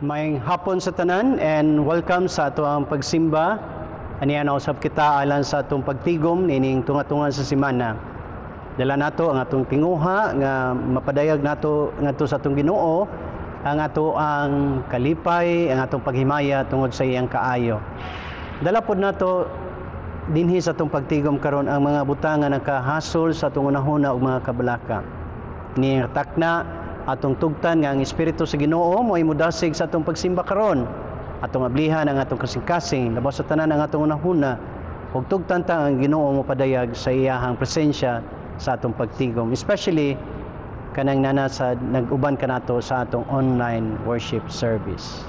Maayong hapon sa tanan and welcome sa ato ang pagsimba. Aniya na usab kita alang sa atong pagtigom nining tunga-tunga sa semana. Dala nato ang atong tinguha nga mapadayag nato ngadto sa atong Ginoo ang ato ang kalipay, ang atong paghimaya tungod sa iyang kaayo. Dala pod nato dinhi sa atong pagtigom karon ang mga butang nga nakahasol sa atong unahuna ug mga kabalaka. Ni takna atong tugtan nga ang Espiritu sa Ginoo mo'y mudasig sa atong pagsimba karon. Atong ablihan ang atong kasing-kasing, labaw sa tanan ang atong unahuna, ug tugtan ta ang Ginoo mo padayag sa iyahang presensya sa atong pagtigom. Especially kanang nana sa nag-uban kanato sa atong online worship service.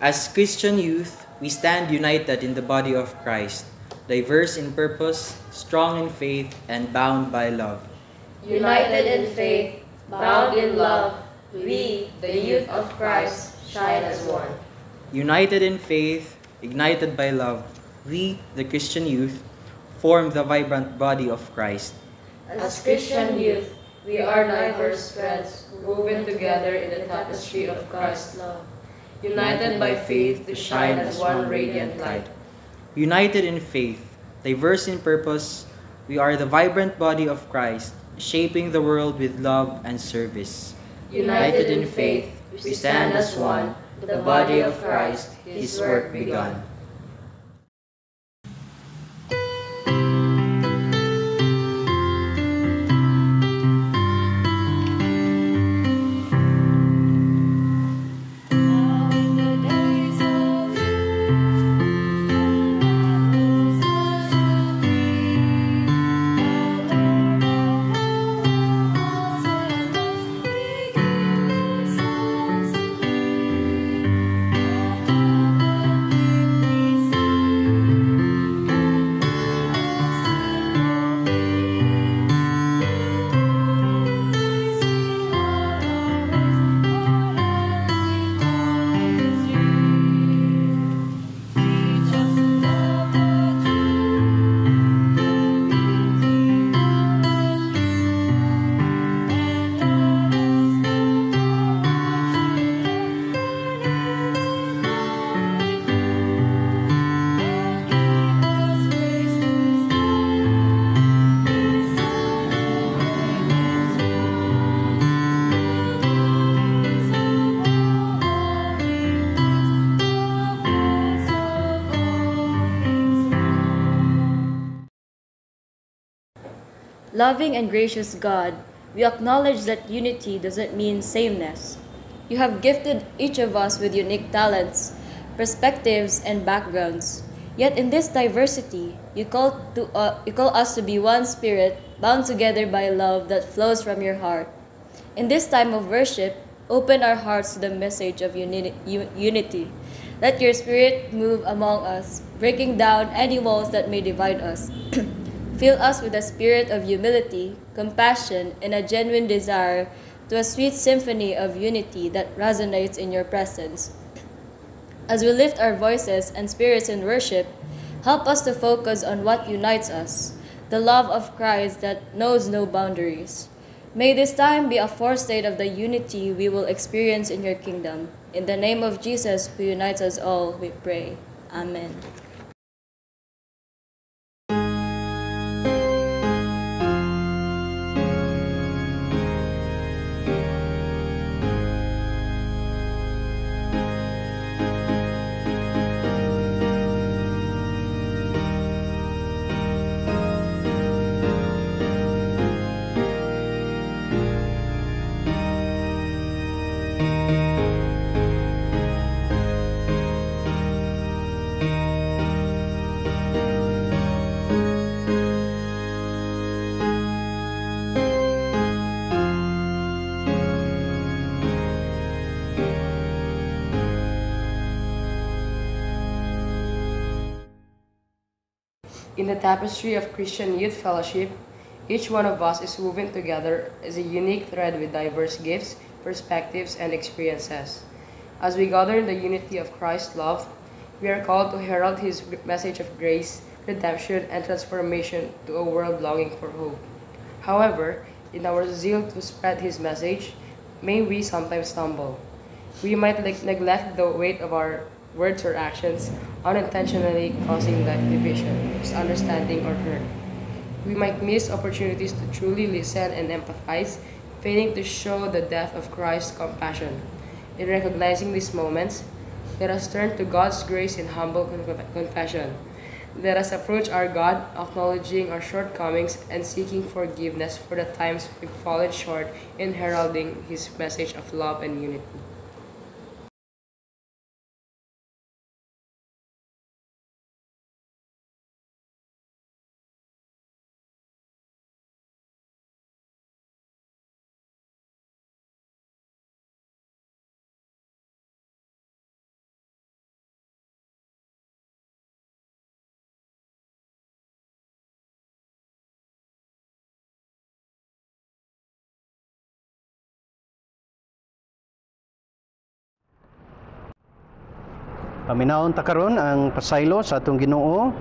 As Christian youth, we stand united in the body of Christ, diverse in purpose, strong in faith, and bound by love. United in faith, bound in love, we, the youth of Christ, shine as one. United in faith, ignited by love, we, the Christian youth, form the vibrant body of Christ. As Christian youth, we are diverse threads woven together in the tapestry of Christ's love. United by faith to shine as one radiant light. United in faith, diverse in purpose, we are the vibrant body of Christ, shaping the world with love and service. United in faith, we stand as one, the body of Christ, His work begun. Loving and gracious God, we acknowledge that unity doesn't mean sameness. You have gifted each of us with unique talents, perspectives, and backgrounds. Yet in this diversity, you call us to be one spirit, bound together by love that flows from your heart. In this time of worship, open our hearts to the message of unity. Let your spirit move among us, breaking down any walls that may divide us. Fill us with a spirit of humility, compassion, and a genuine desire to a sweet symphony of unity that resonates in your presence. As we lift our voices and spirits in worship, help us to focus on what unites us, the love of Christ that knows no boundaries. May this time be a foretaste of the unity we will experience in your kingdom. In the name of Jesus, who unites us all, we pray. Amen. In the tapestry of Christian Youth Fellowship, each one of us is woven together as a unique thread with diverse gifts, perspectives, and experiences. As we gather in the unity of Christ's love, we are called to herald His message of grace, redemption, and transformation to a world longing for hope. However, in our zeal to spread His message, may we sometimes stumble. We might neglect the weight of our words or actions, unintentionally causing division, misunderstanding, or hurt. We might miss opportunities to truly listen and empathize, failing to show the depth of Christ's compassion. In recognizing these moments, let us turn to God's grace in humble confession. Let us approach our God, acknowledging our shortcomings and seeking forgiveness for the times we've fallen short in heralding His message of love and unity. Paminawon ta karon ang pasaylo sa atong Ginoo.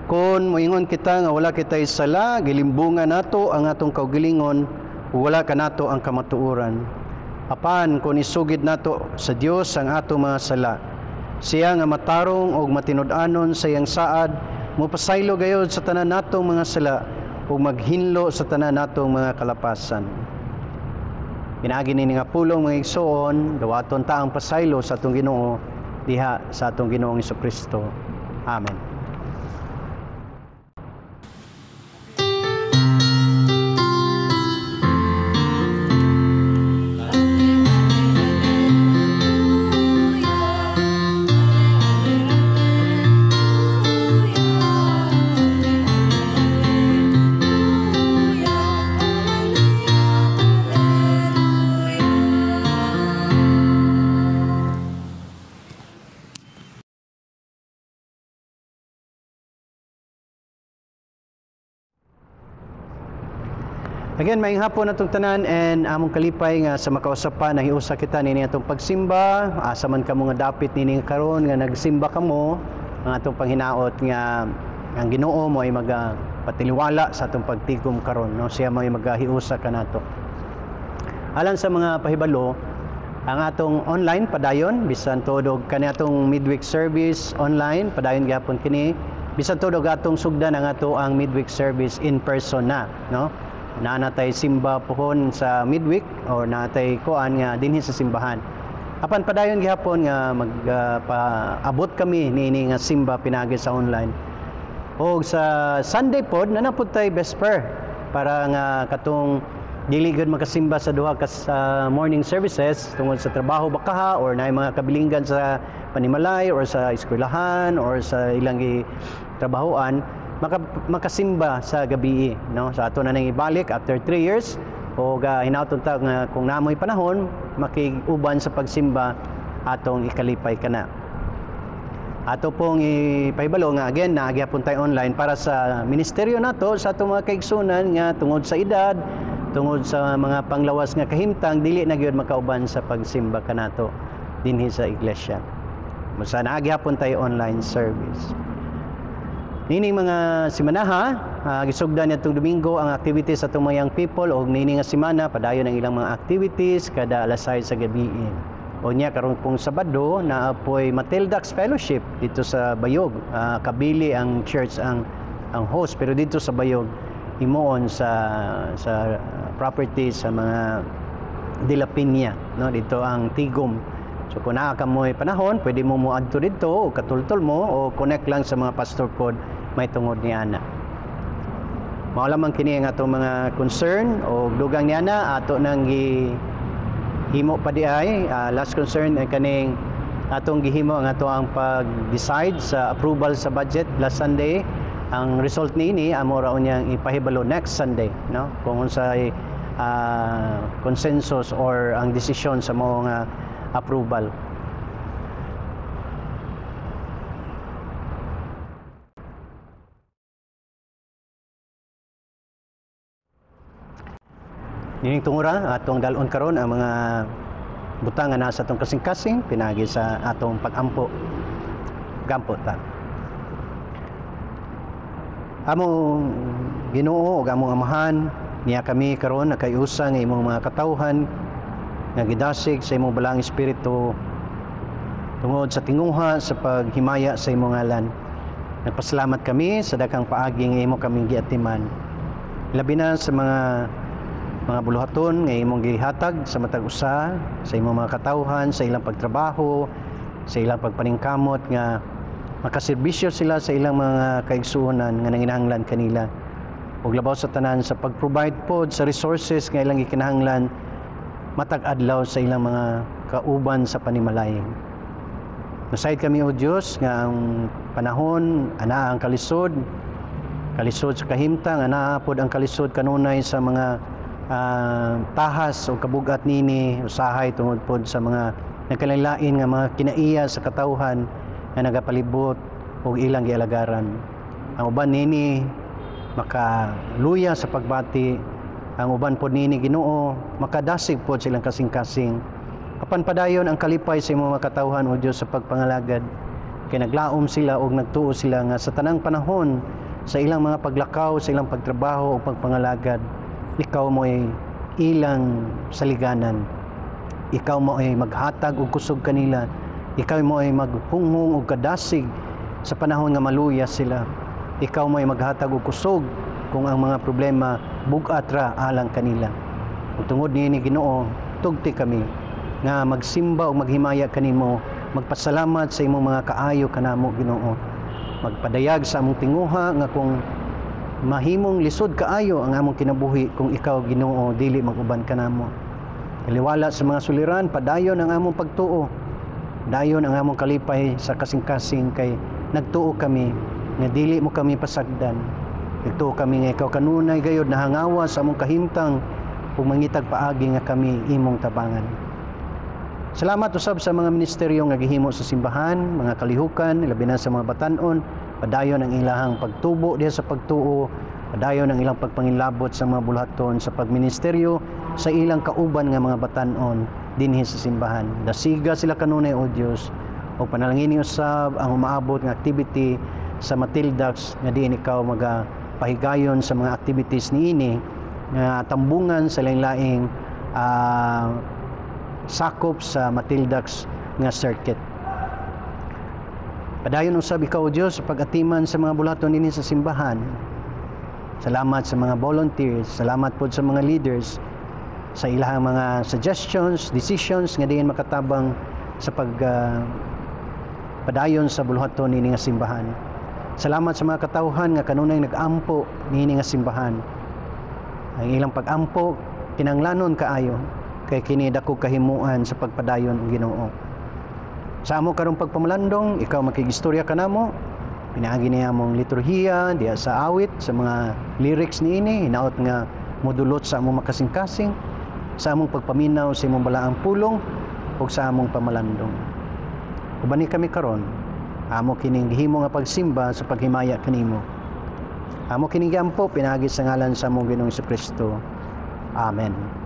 Kung moingon kita nga wala kitay sala, gilimbungan nato ang atong kaugalingon, wala ka nato ang kamatuoran. Apan kung isugid nato sa Dios ang atong mga sala, siya nga matarong og matinud-anon sa iyang saad, mopasaylo gayud sa tanan natong mga sala ug maghinlo sa tanan natong mga kalapasan. Pinaagi ni nga pulong mga igsoon, dawaton ta ang pasaylo sa atong Ginoo diha sa atong Ginoong Hesukristo. Amen. Again, maayong hapon atong tanan and among kalipay nga sa makausap pa nahiusa kita nini atong pagsimba, asa man kamo nga dapit nini karon nga nagsimba kamo, ang atong panghinaot nga ang Ginoo mo ay magpatiliwala sa atong pagtigom karon, no? Siya mo ay magahiusa kanato. Alang sa mga pahibalo, ang atong online padayon bisan tudog kani atong midweek service online padayon gyapon kini, bisan tudog atong sugdan ang ato ang midweek service in person na, no? Natay simba pohon sa midweek or natay kuan nga dinhi sa simbahan. Apan padayon gihapon nga magpaabot kami niini nga simba pinagi sa online. O sa Sunday pod nanapod tay vesper para nga katong dili gud makasimba sa duha ka morning services tungod sa trabaho bakaha or naay mga kabilinggan sa panimalay or sa eskwelahan or sa ilang trabahoan, makasimba sa gabi, no? Sa ato na nang ibalik after 3 years o hinauton ta nga kung namoy panahon makiguban sa pagsimba atong ikalipay kana. Ato pong ipahibalo nga again naagyapon tayo online para sa ministeryo nato sa atong mga kaigsunan nga tungod sa edad, tungod sa mga panglawas nga kahimtang dili na gyud makauban sa pagsimba kanato dinhi sa iglesia. Musa naagyapon tayo online service. Nining mga simanaha, gisugdan nitong Domingo ang activities sa itong mga young people o nining nga simana, padayon ang ilang mga activities kada alas 6 sa gabi. O niya karon pong Sabado na apoy Matilda's Fellowship dito sa Bayog. Kabili ang church ang host, pero dito sa Bayog imoon sa property sa mga Dilapinya, no? Dito ang Tigom. So kung naa ka mo'y panahon, pwede mo muadto dito o katultol mo o connect lang sa mga pastor pod may tungod ni ana. Mao lamang kini ang atong mga concern o dugang ni ana ato nang gihimo pa di ay last concern ay kaning atong gihimo ang ato ang pag-decide sa approval sa budget last Sunday. Ang result niini amo ra unyang ipahibalo next Sunday, no? Kung unsay consensus or ang desisyon sa mao nga approval. Nining tungura atong dalon karon ang mga butang nga nasa atong kasing-kasing pinagi sa atong pag-ampo. Gampo ta. Among Ginoo ug among amahan, niya kami karon nakayusa nga imong mga katawhan nga gidasig sa imong balaang espiritu tungod sa tinguha sa paghimaya sa imong ngalan. Nagpasalamat kami sa daghang paagi nga imo kaming giatiman. Labi na sa mga buluhaton nga imong gihatag sa matag usa sa imong mga katawhan sa ilang pagtrabaho, sa ilang pagpaningkamot nga makaserbisyo sila sa ilang mga kaigsuonan nga nanginahanglan kanila. Ug labaw sa tanan sa pag-provide pod sa resources nga ilang gikinahanglan matag adlaw sa ilang mga kauban sa panimalay. Nasayid kami o Diyos nga ang panahon ana ang kalisod sa kahimtang, ana pod ang kalisod kanunay sa mga tahas o kabugat nini usahay tungod pod sa mga nagkalain nga mga kinaiya sa katawhan nga nagapalibot og ilang gialagaran. Ang uban nini makaluya sa pagbati, ang uban pod nini Ginoo makadasig pod silang kasing-kasing. Apan padayon ang kalipay sa imong mga katawhan o Dios sa pagpangalagad, kay naglaom sila o nagtuo sila nga sa tanang panahon sa ilang mga paglakaw, sa ilang pagtrabaho o pagpangalagad, ikaw mo ay ilang saliganan, ikaw mo ay maghatag og kusog kanila, ikaw mo ay maghunghong og kadasig sa panahon nga maluya sila, ikaw mo ay maghatag og kusog kung ang mga problema bugat ra alang kanila. Ug tungod niini Ginoo, tugti kami nga magsimba o maghimaya kanimo, magpasalamat sa imong mga kaayo kanamo Ginoo, magpadayag sa among tinguha nga kung mahimong lisod kaayo ang among kinabuhi kung ikaw Ginoo dili maguban kanamo. Kaliwala sa mga suliran, padayon ang among pagtuo, dayon ang among kalipay sa kasing-kasing, kay nagtuo kami nga dili mo kami pasagdan, nagtuo kami nga ikaw kanunay gayud nahangawa sa among kahimtang ug mangitag paagi nga kami imong tabangan. Salamat usab sa mga ministeryo nga gihimo sa simbahan, mga kalihukan, labi na sa mga batan-on, padayon ang ilahang pagtubo diha sa pagtuo, padayon ang ilang pagpangilabot sa mga buluhaton sa pagministeryo sa ilang kauban nga mga batan-on dinhi sa simbahan. Dasiga sila kanunay o Dios, o panalangin usab ang umaabot nga activity sa Matildax nga diin ikaw magapahigayon sa mga activities niini nga tambungan sa lain-laing sakop sa Matildax nga circuit. Padayon usab ikaw o Dios sa pag-atiman sa mga bulaton dinhi sa simbahan. Salamat sa mga volunteers, salamat pod sa mga leaders sa ilahang mga suggestions, decisions nga diin makatabang sa padayon sa buluhaton dinhi nga simbahan. Salamat sa mga katawhan nga kanunay nag-ampo dinhi nga simbahan. Ang ilang pag-ampo kinanglanon kaayo, kay kini dako kahimuan sa pagpadayon og Ginoo. Sa amo karong pagpamalandong, ikaw makigistorya kanamo, pinaagi niya among liturhiya diya sa awit, sa mga lyrics niini, hinaot nga modulot sa among makasing-kasing, sa among pagpaminaw sa imong balaang pulong ug sa among pamalandong. Ubani kami karon, amo kining gihimo nga pagsimba sa paghimaya kanimo. Amo kining giampo pinaagi sa ngalan sa among Ginoong Jesucristo. Amen. Amen.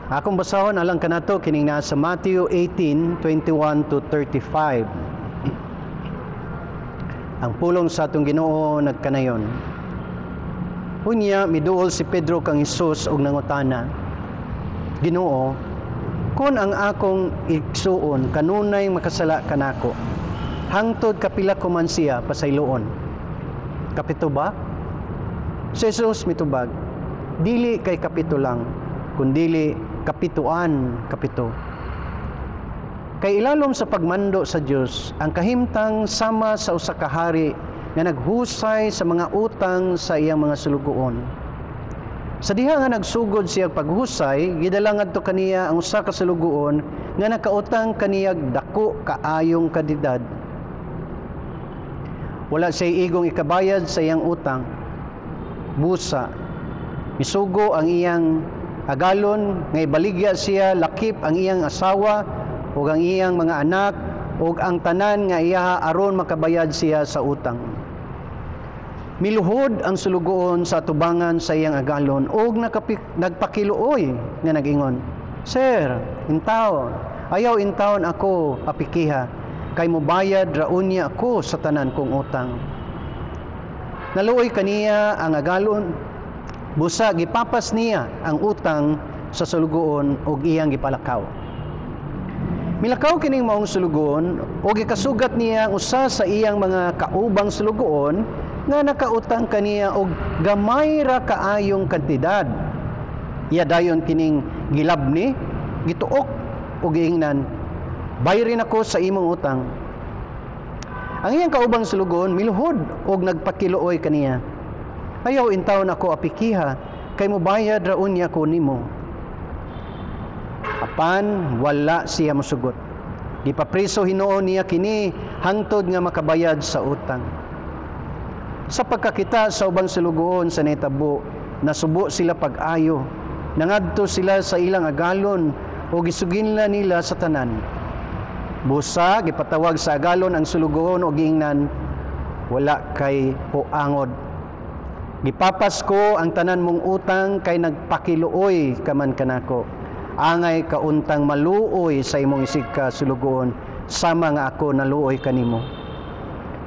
Akong basahon alang kanato kining naa sa Matthew 18:21 to 35. Ang pulong sa atong Ginoo nagkanayon. Unya miduol si Pedro kang Hesus og nangutana, Ginoo, kun ang akong igsuon kanunay makasala kanako, hangtod kapila ko man siya pasayloon. Kapito ba? Si Jesus mitubag, dili kay kapito lang, kundili kapituan kapito. Kay ilalom sa pagmando sa Dios ang kahimtang sama sa usa ka hari nga naghusay sa mga utang sa iyang mga sulugoon. Sa diha nga nagsugod siya paghusay, gidala ngadto kaniya ang usa ka sulugoon nga nakautang kaniyag dako kaayong kadidad. Wala siya igong ikabayad sa iyang utang. Busa, misugo ang iyang agalon, nga ibaligya siya lakip ang iyang asawa o ang iyang mga anak o ang tanan nga iya aron makabayad siya sa utang. Miluhod ang sulugoon sa tubangan sa iyang agalon o nagpakiluoy nga nagingon, Sir, intaw, ayaw intawon ako apikiha, kay mobayad raon niya ako sa tanan kong utang. Naluoy kaniya ang agalon, busa gipapas niya ang utang sa sulugoon ug iyang gipalakaw. Milakaw kining maong sulugoon ug gikasugat niya ang usa sa iyang mga kaubang sulugoon nga nakautang kaniya og gamay ra kaayong kantidad. Iya dayon kining gilabni, gituok ug giingnan, bayrin ako sa imong utang. Ang iyang kaubang sulugoon miluhod og nagpakiluoy kaniya, ayaw intawon ako apikiha, kay mobayad raon niya ko nimo. Apan wala siya mosugot. Gipapriso hinuon niya kini hangtod nga makabayad sa utang. Sa pagkakita sa ubang sulugoon sa netabo, nasubo sila pag-ayo, nangadto sila sa ilang agalon o gisuginla nila sa tanan. Busa gipatawag sa agalon ang sulugoon o giingnan, wala kay puangod. Gipapas ko ang tanan mong utang kay nagpakiluoy kaman kanako. Angay kauntang maluoy sa imong isig ka sulugoon, sama nga ako naluoy kanimo.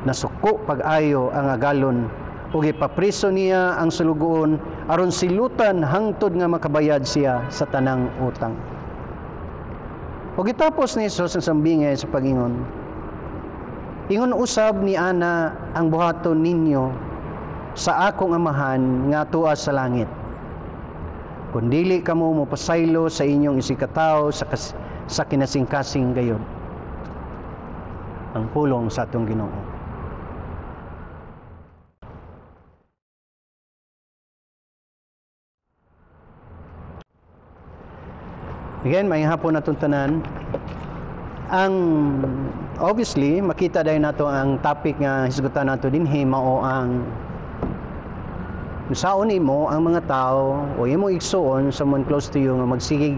Nasuko pag-ayo ang agalon ug ipapriso niya ang sulugoon aron silutan hangtod nga makabayad siya sa tanang utang. Ug gitapos ni Jesus ang sambingay sa pagingon, ingon usab ni ana ang buhaton ninyo sa akong amahan nga tuwa sa langit. Kung dili kamo mopasaylo sa inyong isikataw sa kinasingkasing gayon. Ang pulong sa atong Ginoo. Again, may hapon na tanan. Ang obviously makita dahil nato ang topic nga hisgutan nato dinhi mao ang saon nimo ang mga tao o imong igsuon someone close to you nga magsigig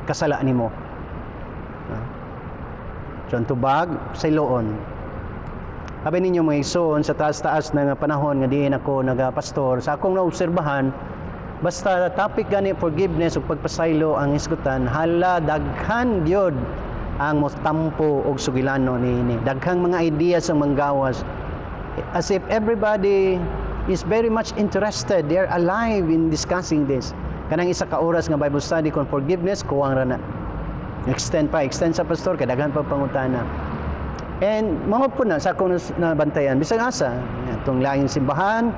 kasala nimo. So tubag sa iloon. Habi ninyo mga igsuon sa taas-taas na nga panahon nga diin ako nagapastor, sa akong naobserbahan, basta topic gani forgiveness ug pagpasaylo ang isgutan, hala daghan gyud ang motampo og sugilano niini. Daghang mga ideas ang manggawas. As if everybody is very much interested, they are alive in discussing this. Kanang isa ka oras nga Bible study kon forgiveness, kuwang ra na. Extend sa pastor, kadaghan pa pangutana. And mga po na, sa akong nabantayan, bisag asa, itong laing simbahan,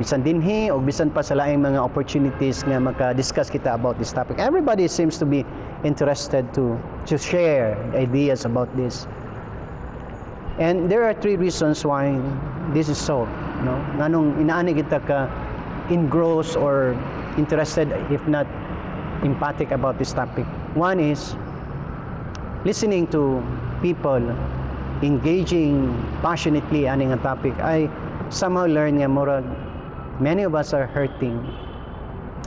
bisan dinhi, o bisan pa sa laing mga opportunities nga maka-discuss kita about this topic. Everybody seems to be interested to share ideas about this. And there are three reasons why this is so. No? Nganong inaani kita ka engrossed or interested, if not empathic about this topic. One is listening to people engaging passionately aning nga topic. I somehow learn nga murag many of us are hurting.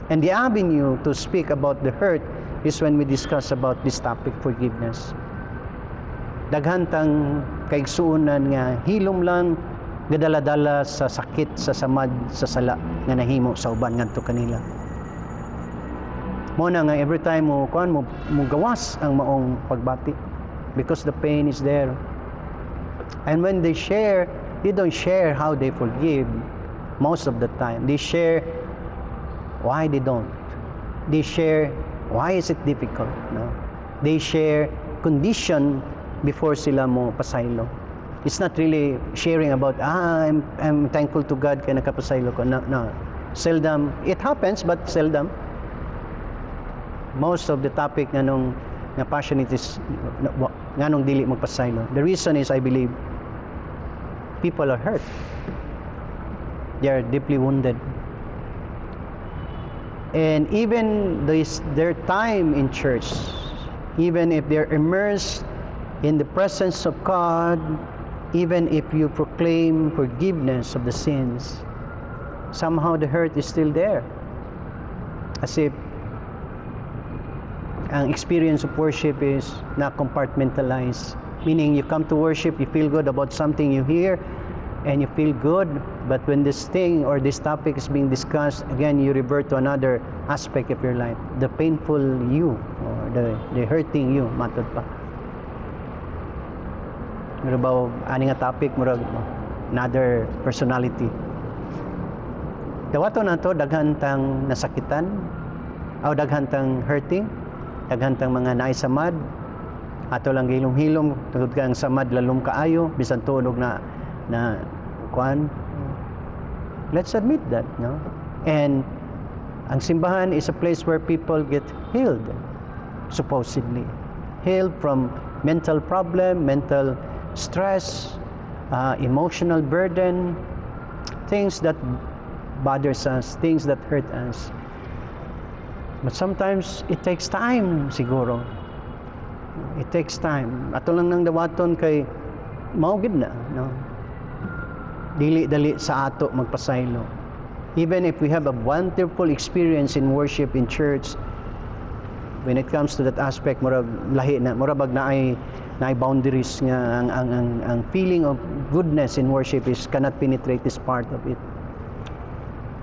And the avenue to speak about the hurt is when we discuss about this topic, forgiveness. Daghantang kaigsuunan nga hilom lang gadala-dala sa sakit, sa samad, sa sala nga nahimo sa uban ngadto kanila. Mo na nga every time mo kuan mo gawas ang maong pagbati because the pain is there. And when they share, they don't share how they forgive most of the time. They share why they don't. They share why is it difficult, no? They share condition before sila mo pasaylo. It's not really sharing about I'm thankful to God kaya nakapasaylo ko. No. Seldom it happens, but seldom. Most of the topic nga passionate is nganong dili magpasaylo. The reason is, I believe, people are hurt. They are deeply wounded. And even their time in church, even if they're immersed in the presence of God, even if you proclaim forgiveness of the sins, somehow the hurt is still there. As if ang experience of worship is not compartmentalized. Meaning you come to worship, you feel good about something you hear, and you feel good, but when this thing or this topic is being discussed, again you revert to another aspect of your life. The painful you, or the hurting you, matod pa. Mura ba ani nga topic, mura another personality. Dawato na to, daghan tang nasakitan, o daghan tang hurting, daghan tang mga naisamad, ato lang gilom-hilom, tugod ka ang samad lalom kaayo, bisan tunog na kuan. Let's admit that, no? And ang simbahan is a place where people get healed, supposedly. Healed from mental problem, mental stress, emotional burden, things that bothers us, things that hurt us. But sometimes it takes time siguro. It takes time. Ato lang nang dawaton kay maugid na, no? Dili-dali sa ato magpasaylo. Even if we have a wonderful experience in worship in church, when it comes to that aspect, murag lahi na, murag naay boundaries nga ang feeling of goodness in worship is cannot penetrate this part of it.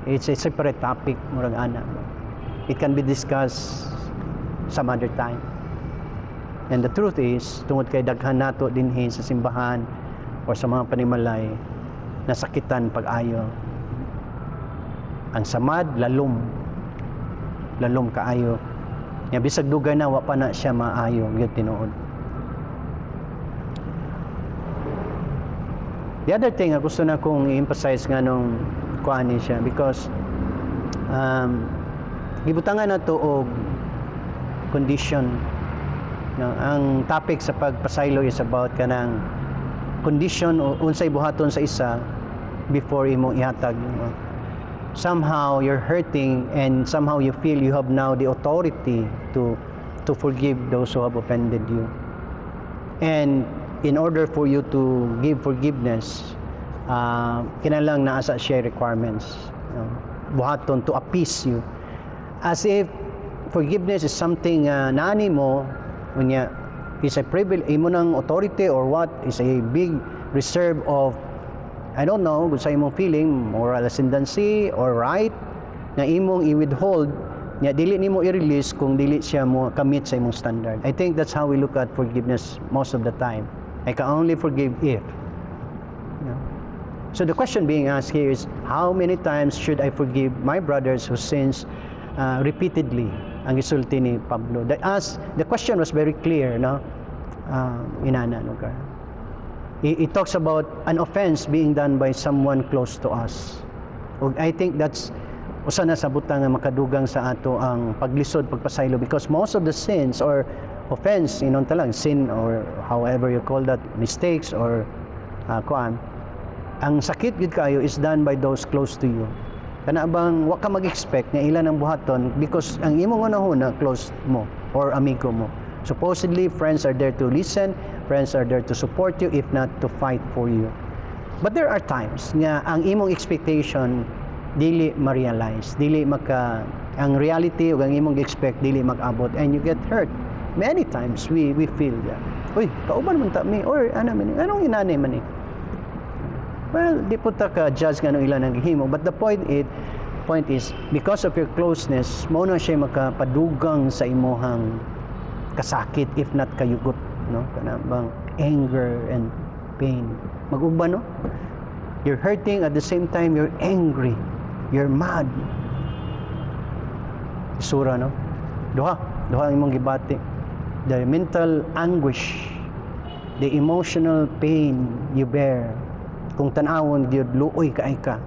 It's a separate topic, murag ana. It can be discussed some other time. And the truth is, tungod kay daghan nato dinhi sa simbahan or sa mga panimalay, nasakitan pag-ayo. Ang samad, lalom kaayo. Nga bisag dugay na, wa pa na siya maayo, yun tinuod. The other thing, gusto na kong i-emphasize nga nung kuani siya, because gibutangan na to og condition. No, ang topic sa pagpasaylo is about kanang condition o unsay buhaton sa isa before imong ihatag. Somehow you're hurting and somehow you feel you have now the authority to forgive those who have offended you. And in order for you to give forgiveness, kinahanglan naa sa share requirements. Buhaton to appease you. As if forgiveness is something nani mo, unya is a privilege, imo ng authority or what, is a big reserve of, I don't know, kung sa imong feeling, moral ascendancy or right, na imong i-withhold, nya dili nimo i-release kung dili siya mo commit sa imong standard. I think that's how we look at forgiveness most of the time. I can only forgive if. So the question being asked here is, how many times should I forgive my brothers who sins repeatedly? Ang isulti ni Pablo. The question was very clear, no? Inana lugar. It talks about an offense being done by someone close to us. I think that's usa na sa butang nga makadugang sa ato ang paglisod, pagpasaylo, because most of the sins or offense, talang sin or however you call that, mistakes or ang sakit gid kayo is done by those close to you. Kana bang wa ka mag-expect nga ilan ang buhaton because ang imong una-una close mo or amigo mo. Supposedly friends are there to listen, friends are there to support you, if not to fight for you. But there are times nga ang imong expectation dili ma-realize, ang reality ug ang imong expect dili mag-abot, and you get hurt. Many times we feel that, uy, kauban man ta mi, or anong inanay man ni. Well, di po ta ka judge nga nung ilan ang gihimo, but the point is, point is, because of your closeness, mo na siya makapadugang sa imuhang kasakit, if not kayugot, no? Kana bang anger and pain. Mag-uba, no? You're hurting, at the same time, you're angry. You're mad. Sura, no? Duha ang imong gibati. The mental anguish, the emotional pain you bear. Kung tanawon gyud luoy kaay ka,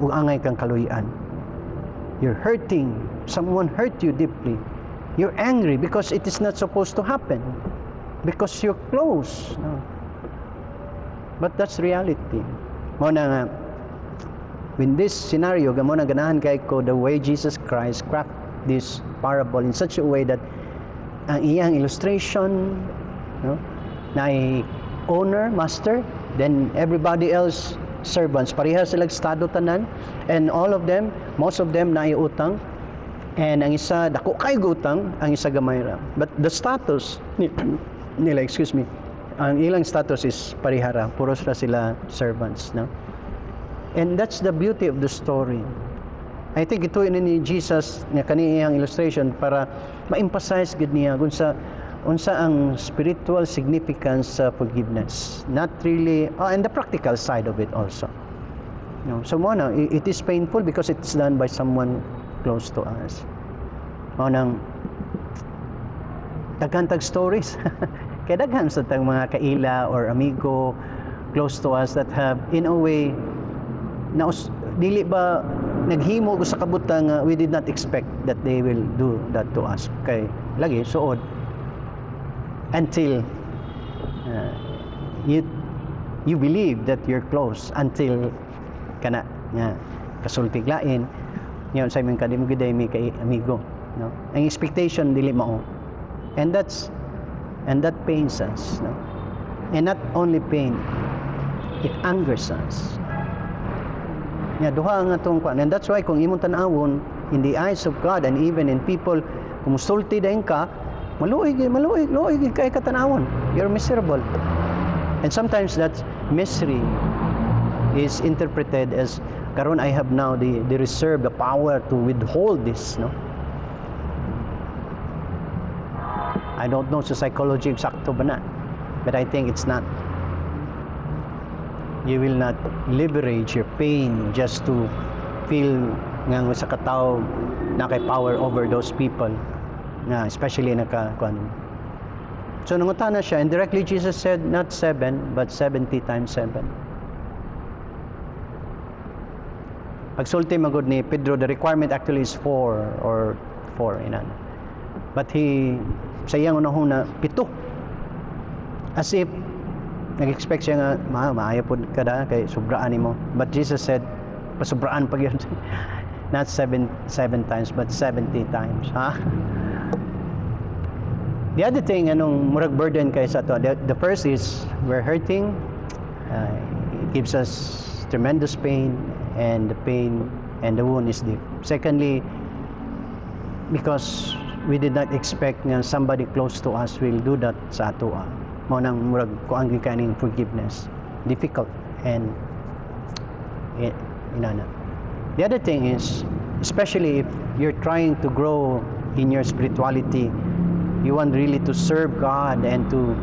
ug angay kang kaluyan. You're hurting. Someone hurt you deeply. You're angry because it is not supposed to happen. Because you're close. No? But that's reality. Mo na nga, in this scenario, mo na ganahan kay ko the way Jesus Christ craft this parable in such a way that ang iyang illustration, no, na owner, master, then everybody else servants, pareha sila estado tanan, and all of them, most of them na utang, and ang isa dako kay utang, ang isa gamay ra. But the status nila, ang ilang status is parihara, puros ra sila servants, no? And that's the beauty of the story. I think ito ni Jesus nga kaniyang illustration para ma-emphasize gid niya kung unsa ang spiritual significance sa forgiveness, not really and the practical side of it also. No, so mo na, it is painful because it's done by someone close to us. O nang daghan stories. Kaya daghan sa tang mga kaila or amigo close to us that have in a way na dili ba naghimo ko sa kabutang we did not expect that they will do that to us. Kay lagi suod until you believe that you're close until kana nga kasultig lain nya sa imong kadim giday mi kay amigo, no? Ang expectation dili mao, and that pains us, no? And not only pain, it angers us. Nya duha ang atong kwan, and that's why kung imong tan-awon in the eyes of God and even in people, kung musulti dayon ka, maluoy kay katanawon, you're miserable. And sometimes that misery is interpreted as karon I have now the reserve, the power to withhold this, no? I don't know sa psychology exacto ba na, but I think it's not. You will not liberate your pain just to feel nga sa kataw na kay power over those people na especially nakakuan. So nangutan na siya, and directly Jesus said not 7 but 70 times 7. Pagsulti magud ni Pedro, the requirement actually is 4 or 4 inan. But he sa iyang unahon na 7. As if nag-expect siya nga maayo pod kada kay sobraan nimo. But Jesus said pasubraan pag yun. Not 7 times but 70 times, ha? The other thing anong murag burden kay sa to, the first is we're hurting, it gives us tremendous pain, and the pain and the wound is deep. Secondly, because we did not expect nga somebody close to us will do that sa ato. Mo nang murag ko ang gikaning forgiveness difficult and inana. The other thing is, especially if you're trying to grow in your spirituality, you want really to serve God and to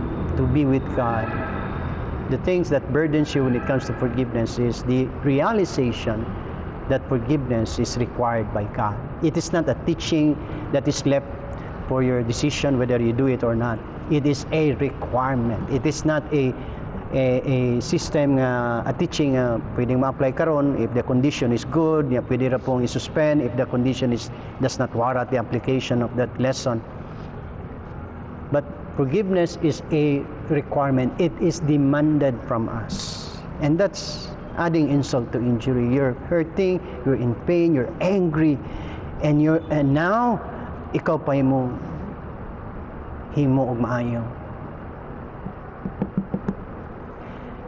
be with God. The things that burdens you when it comes to forgiveness is the realization that forgiveness is required by God. It is not a teaching that is left for your decision whether you do it or not. It is a requirement. It is not a system a teaching pwedeng ma-apply karon if the condition is good, pwede ra pong i-suspend if the condition does not warrant the application of that lesson. But forgiveness is a requirement. It is demanded from us. And that's adding insult to injury. You're hurting, you're in pain, you're angry, and now ikaw pa himo og maayo.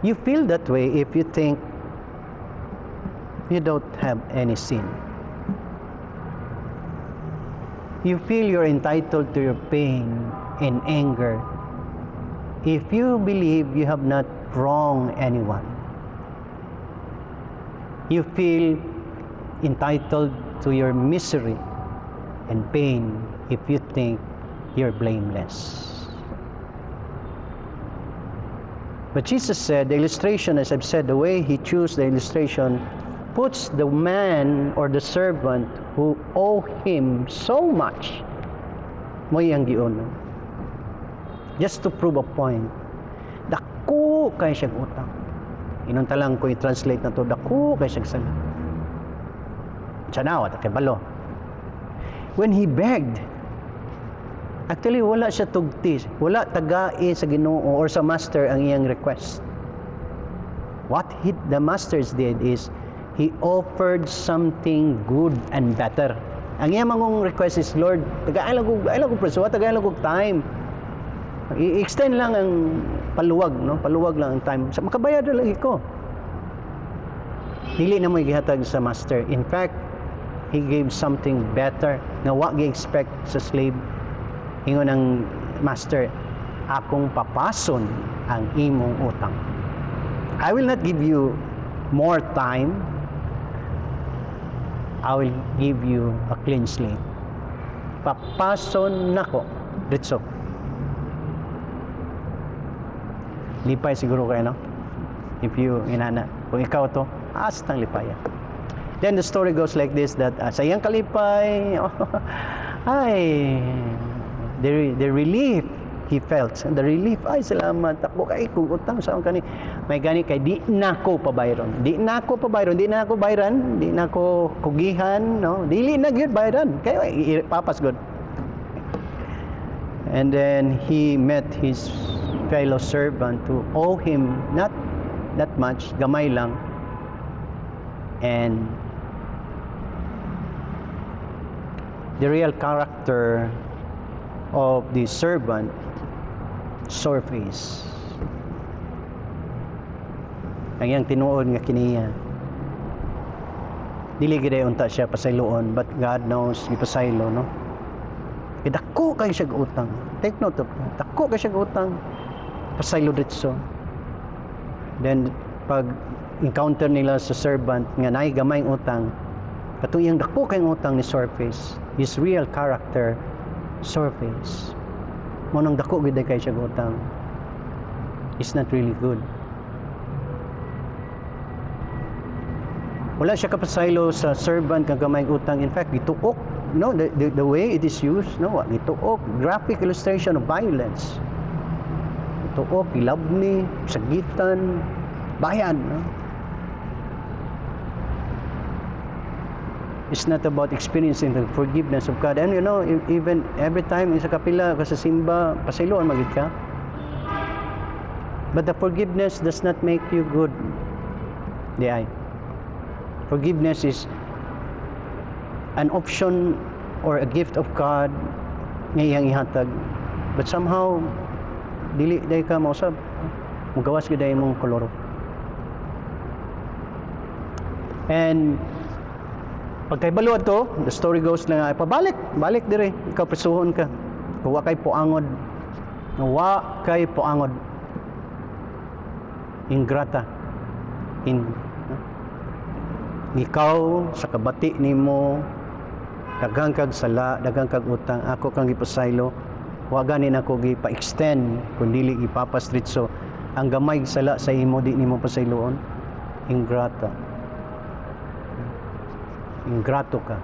You feel that way if you think you don't have any sin. You feel you're entitled to your pain and anger if you believe you have not wronged anyone. You feel entitled to your misery and pain if you think you're blameless. But Jesus said, the illustration, as I've said, the way he chose the illustration puts the man or the servant who owe him so much mo iyang giuno. Just to prove a point. Dako kay siyang utang. Inunta lang ko i-translate na to, dako kay siyang sala. Tiyanaw, at balo. When he begged, actually wala siya tugtis, wala tagai sa Ginoo or sa master ang iyang request. What the masters did is, he offered something good and better. Ang iyang mangong request is, Lord, tagaan lang ko preso, tagaan lang ko time. I-extend lang ang paluwag, no? Paluwag lang ang time. Makabayad na lagi ko. Dili na mo igihatag sa master. In fact, he gave something better na wa gi-expect sa slave. Ingon ng master, akong papason ang imong utang. I will not give you more time. I will give you a clean slate. Papason nako ditso. Lipay siguro kayo, no? If you inana, kung ikaw to, astang lipaya. Then the story goes like this, that sa iyang kalipay, ay, the relief he felt. The relief, ay salamat ako kay kung utang sa akong kani. May gani kay di na ko pabayron. Di na ko bayran, di na ko kugihan, no? Dili na gyud bayran. Kay papas good. And then he met his fellow servant who owe him not that much, gamay lang. And the real character of the servant surface. Ang iyang tinuod nga kiniya. Dili gid unta siya pasayloon, but God knows ipasaylo, no? Dako kay siya utang. Take note of that. Dako kay siya utang. Pasaylo ditso. Then pag encounter nila sa servant nga naay gamay utang, katong iyang dako kay utang ni surface, his real character surface. Mo nang dako gid kay siya utang. It's not really good. Wala siya kapasaylo sa servant nga gamay utang. In fact, gituok, no, the way it is used, no, gituok, graphic illustration of violence. Gituok, ilabni, sagitan, bayan, no? It's not about experiencing the forgiveness of God. And you know, even every time isa kapila ka sa simba, pasayloon magid ka. But the forgiveness does not make you good. Di ay. Forgiveness is an option or a gift of God nga iyang ihatag. But somehow, dili day ka mausab. Mugawas gid day mong koloro. And pagkaibalo to, the story goes na pabalik dire, ikaw prisuhon ka. Wa kay puangod. Ingrata. Ikaw sa kabati nimo daghang kag sala, daghang kag utang, ako kang gipasaylo, wa ganin ako gipa-extend kun dili ipapastritso ang gamay sala sa imo di nimo pasayloon. Ingrato ka.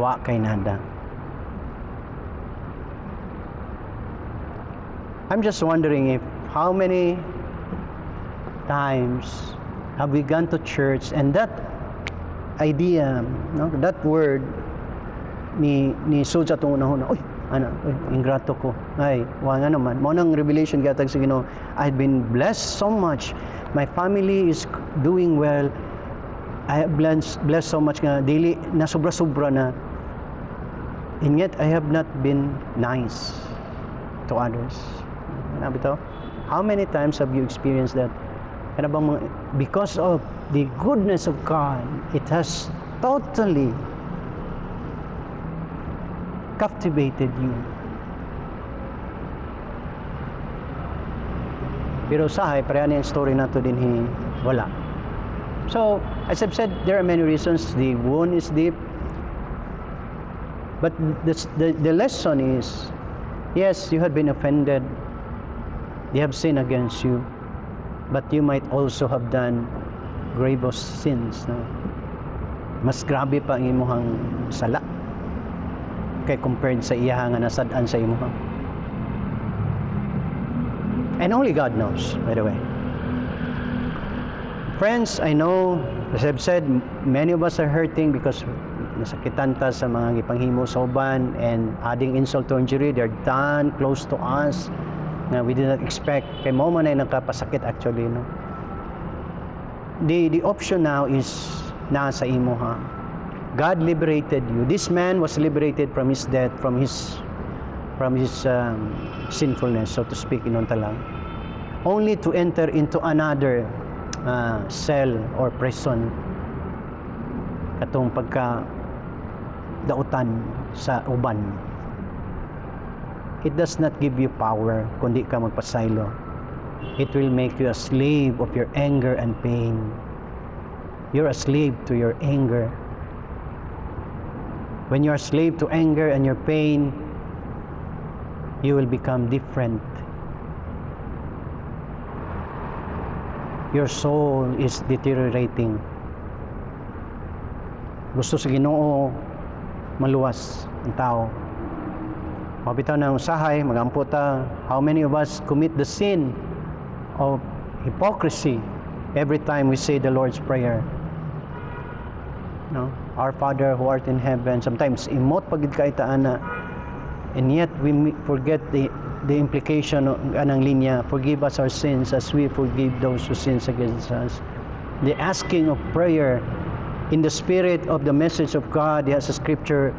Wa kay nada. I'm just wondering if how many times have we gone to church and that idea, no, that word ni sud sa atong unahon, ingrato ko. Ay, wa nga naman. Mo nang revelation gatag sa Ginoo, I've been blessed so much. My family is doing well. I have blessed so much nga dili na sobra-sobra na. And yet I have not been nice to others. Ano bitaw? How many times have you experienced that? Because of the goodness of God, it has totally captivated you. Pero sahay, pareha niyang story na to din wala. So, as I've said, there are many reasons. The wound is deep. But the lesson is, yes, you have been offended. They have sinned against you. But you might also have done grievous sins. No? Mas grabe pa ang imuhang sala kay compared sa iya nga nasad-an sa imuhang. And only God knows, by the way. Friends, I know, as I've said, many of us are hurting because nasakitan ta sa mga gipanghimo sa uban, and adding insult to injury, they're done close to us na we did not expect. Kay mo man ay nakapasakit actually, no? The option now is nasa imo, ha. God liberated you. This man was liberated from his death, from his sinfulness, so to speak, inunta lang, only to enter into another cell or prison katong pagka dautan sa uban. It does not give you power kundi ka magpasaylo. It will make you a slave of your anger and pain. You're a slave to your anger. When you're a slave to anger and your pain, you will become different. Your soul is deteriorating. Gusto sa Ginoo maluwas ang tao. Mabitaw ng usahay, magamputa. How many of us commit the sin of hypocrisy every time we say the Lord's Prayer? No? Our Father who art in heaven. Sometimes imot pagid kaitaan na, and yet we forget the implication ng linya, forgive us our sins as we forgive those who sins against us. The asking of prayer in the spirit of the message of God, as the scripture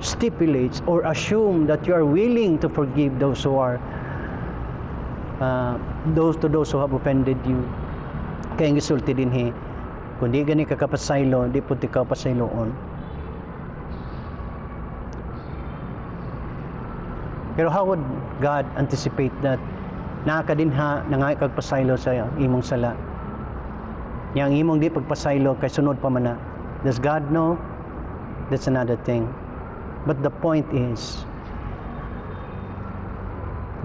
stipulates or assume that you are willing to forgive those who are those who have offended you. Kaya ang gisulti din kung di gani ka kapasaylo, di puti ka pasayloon. Pero how would God anticipate that? Nakakadinha na nga ikagpasaylo sa imong sala. Yang imong di pagpasaylo kay sunod pa man na. Does God know? That's another thing. But the point is,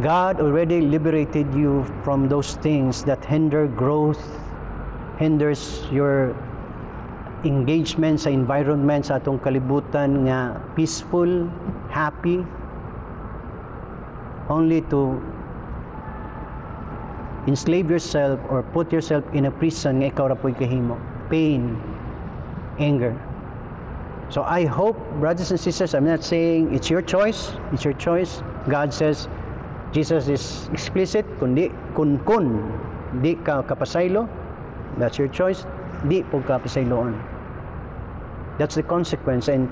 God already liberated you from those things that hinder growth, hinders your engagement sa environment, sa atong kalibutan nga peaceful, happy, only to enslave yourself or put yourself in a prison nga ikaw ra po'y kahimo. Pain, anger. So I hope, brothers and sisters, I'm not saying it's your choice. It's your choice. God says, Jesus is explicit, kun di ka kapasaylo, that's your choice. Di po kapasayloon. That's the consequence, and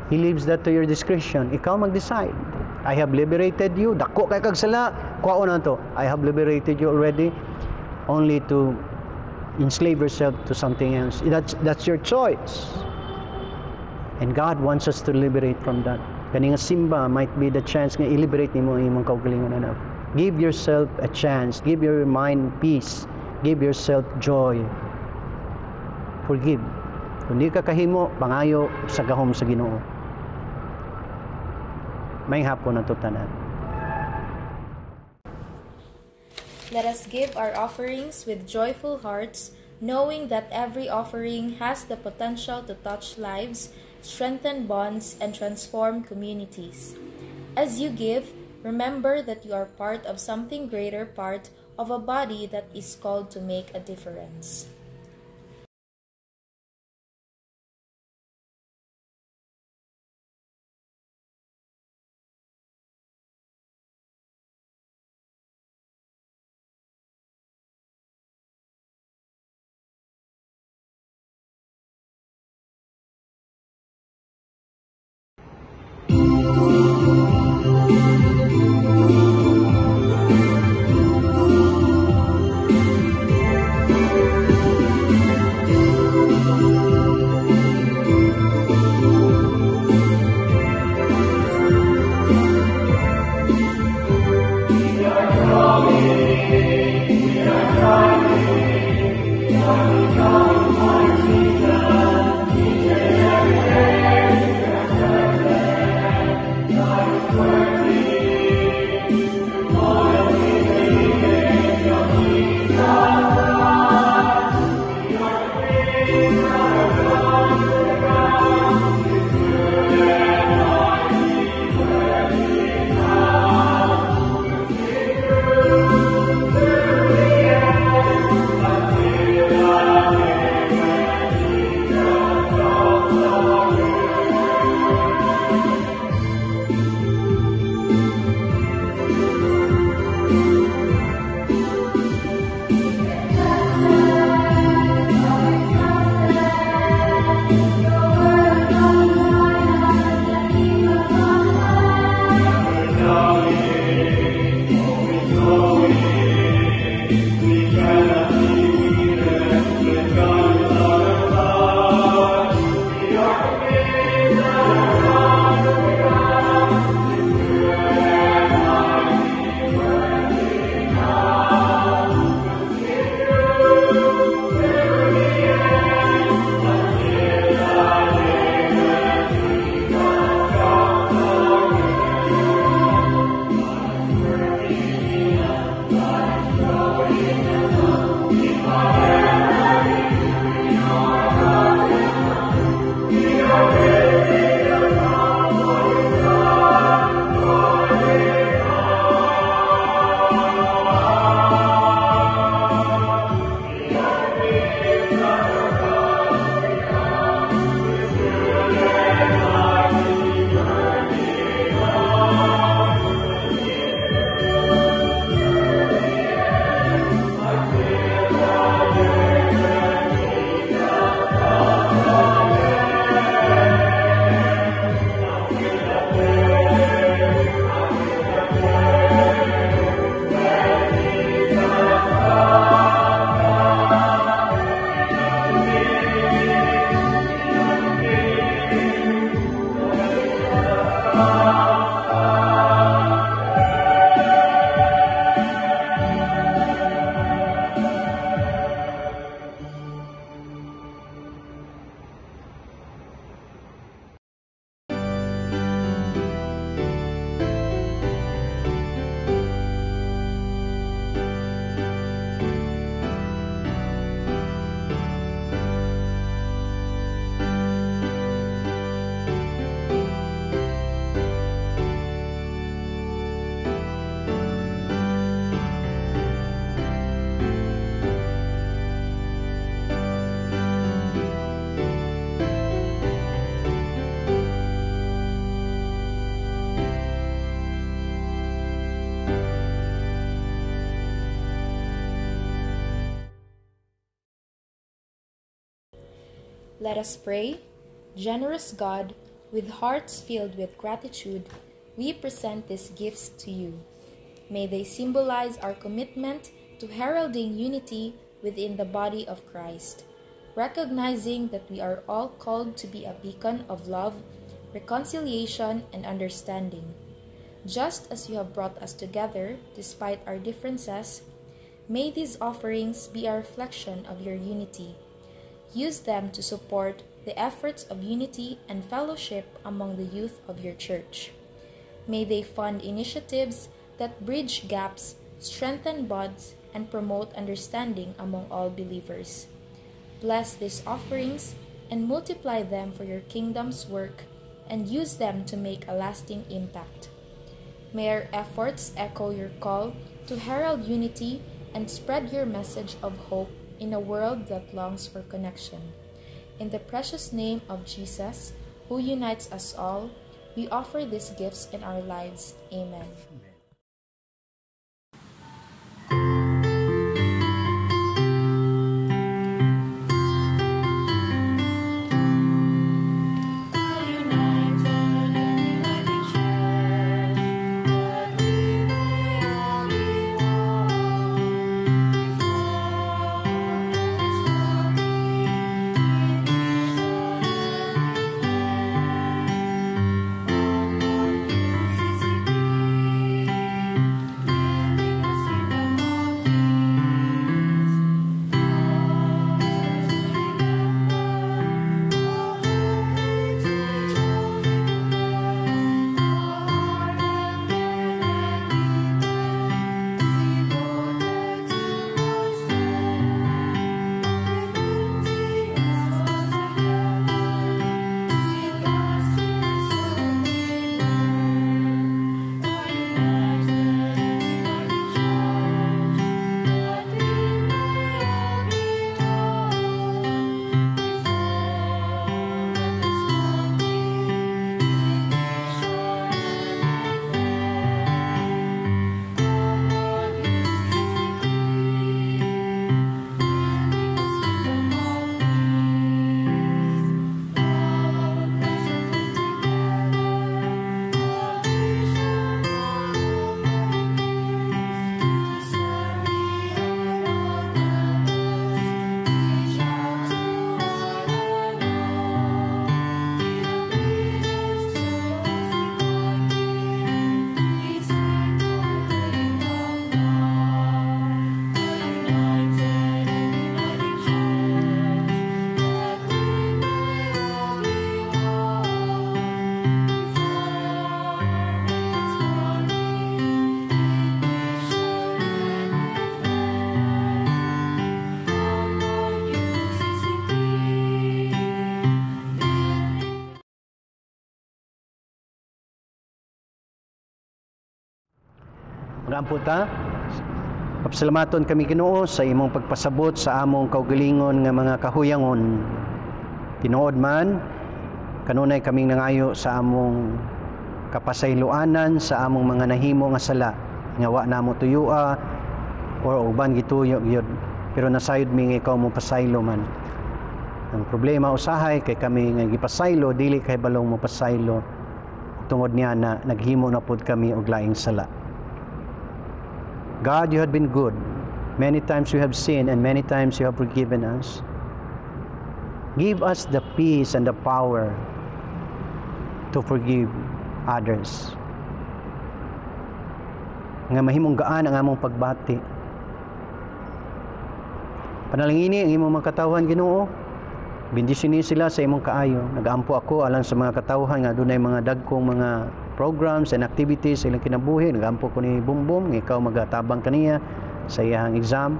He leaves that to your discretion. Ikaw mag-decide. I have liberated you. Dako kay kag sala. Kuha na to. I have liberated you already, only to enslave yourself to something else. That's your choice. And God wants us to liberate from that. Kani nga simba might be the chance nga i-liberate nimo ang imong kaugalingon na. Give yourself a chance. Give your mind peace. Give yourself joy. Forgive. Kung di ka kahimo, pangayo sa gahom sa Ginoo. May hapon na to tanan. Let us give our offerings with joyful hearts, knowing that every offering has the potential to touch lives, strengthen bonds, and transform communities. As you give, remember that you are part of something greater, part of a body that is called to make a difference. Let us pray. Generous God, with hearts filled with gratitude, we present these gifts to you. May they symbolize our commitment to heralding unity within the body of Christ, recognizing that we are all called to be a beacon of love, reconciliation, and understanding. Just as you have brought us together despite our differences, may these offerings be a reflection of your unity. Use them to support the efforts of unity and fellowship among the youth of your church. May they fund initiatives that bridge gaps, strengthen bonds, and promote understanding among all believers. Bless these offerings and multiply them for your kingdom's work, and use them to make a lasting impact. May our efforts echo your call to herald unity and spread your message of hope in a world that longs for connection. In the precious name of Jesus, who unites us all, we offer these gifts in our lives. Amen. Magampo ta. Papasalamaton kami Ginoo sa imong pagpasabot sa among kaugalingon nga mga kahuyangon. Tinuod man kanunay kaming nangayo sa among kapasayloanan sa among mga nahimo nga sala nga wa namo tuyua or uban gituyo gyud, pero nasayod mi nga ikaw mo pasaylo man. Ang problema usahay kay kami nga gipasaylo dili kay balong mo pasaylo, tungod niya na naghimo na pud kami og laing sala. God, you have been good. Many times we have sinned and many times you have forgiven us. Give us the peace and the power to forgive others. Nga mahimong gaan ang among pagbati. Panalangini ang imong mga katawhan Ginoo. Bendisini sila sa imong kaayo. Nagaampo ako alang sa mga katawhan nga dunay mga dagkong mga programs and activities sa ilang kinabuhi. Nagaampo ko ni Bumbum, ikaw magatabang kaniya sa iyang exam.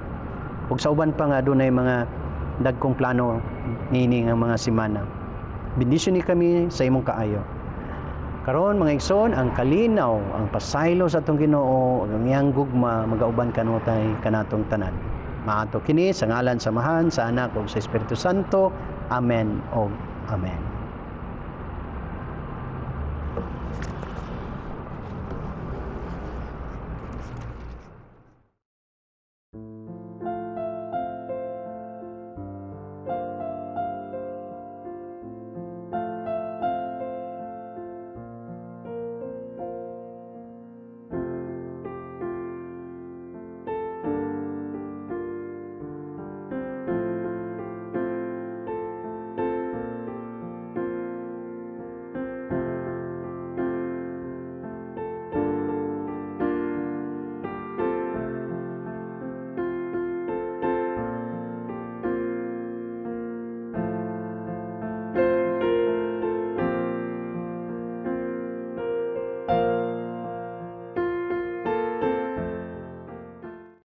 Ug sa uban pa nga dunay mga dagkong plano nining ang mga semana. Bendisini kami sa imong kaayo. Karon mga igsoon, ang kalinaw, ang pasaylo sa atong Ginoo, ang iyang gugma magauban kanutay kanatong tanan. Maato kini sa ngalan samahan sa Anak ug sa Espiritu Santo. Amen o Amen.